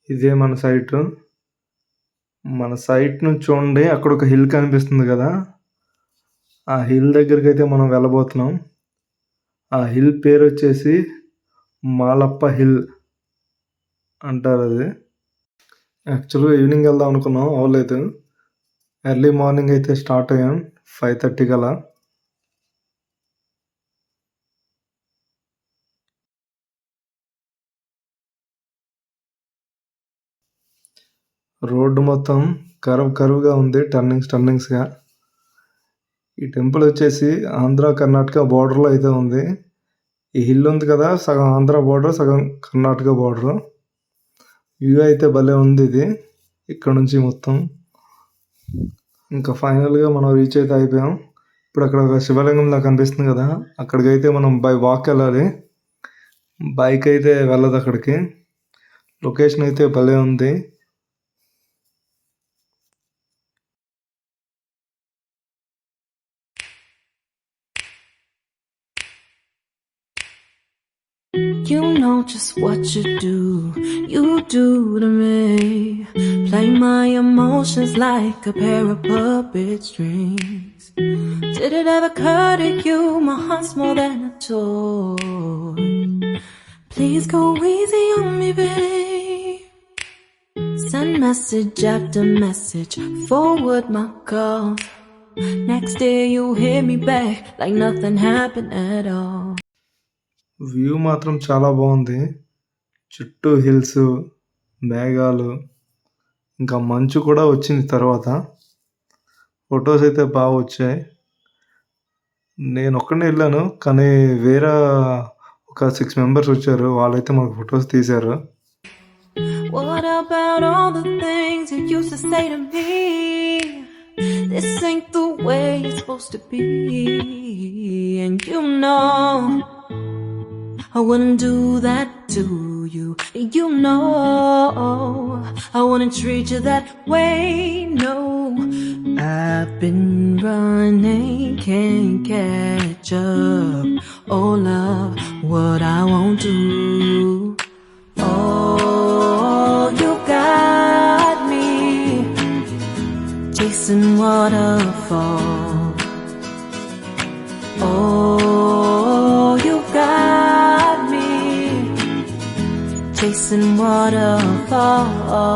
ఇదే మన సైటు. మన సైట్ నుంచి చూడండి అక్కడొక హిల్ కనిపిస్తుంది గదా! ఆ హిల్ దగ్గరికైతే మనం వెళ్ళబోతున్నాం. ఆ హిల్ పేరొచ్చేసి మాలప్ప హిల్ అంటారది. యాక్చువల్‌గా ఈవినింగ్ వెళ్దాం అనుకున్నాం అవ్వలేదు. ఎర్లీ మార్నింగ్ అయితే స్టార్ట్ అయ్యాం 5:30 కలా. రోడ్డు మొత్తం కర్వ్‌గా ఉంది. టర్నింగ్స్‌గా. ఈ టెంపుల్ వచ్చేసి ఆంధ్ర, కర్ణాటక బోర్డర్‌లో అయితే ఉంది. ఈ హిల్ ఉంది కదా! సగం ఆంధ్ర బోర్డర్, సగం కర్ణాటక బోర్డరు. వ్యూ అయితే భలే ఉంది ఇది. ఇక్కడ నుంచి మొత్తం. ఇంకా ఫైనల్‌గా మనం రీచ్ అయితే అయిపోయాం. ఇప్పుడు అక్కడ ఒక శివలింగంలా కనిపిస్తుంది కదా! అక్కడికైతే మనం బై వాక్ వెళ్ళాలి. బైక్ అయితే వెళ్ళదు అక్కడికి. లొకేషన్ అయితే భలే ఉంది. You know just what you do to me. Play my emotions like a pair of puppet strings. Did it ever occur to you my heart's more than a toy? Please go easy on me, babe. Send message after message, forward my calls. Next day you hit me back like nothing happened at all. View మాత్రం చాలా బాగుంది. చుట్టూ hills, మేఘాలు, ఇంకా మంచు కూడా వచ్చింది తర్వాత. ఫొటోస్ అయితే బాగా వచ్చాయి. నేను ఒక్కడినే వెళ్ళాను. కానీ వేరే ఒక 6 మెంబర్స్ వచ్చారు. వాళ్ళైతే మాకు ఫొటోస్ తీశారు. What about all the things you used to say to me? This ain't the way it's supposed to be. And you know I wouldn't do that to you. You know I wouldn't treat you that way. No, I've been running, can't catch up. Oh love, what I won't do. Oh, you got me chasing waterfall. Oh, you got me chasing waterfall.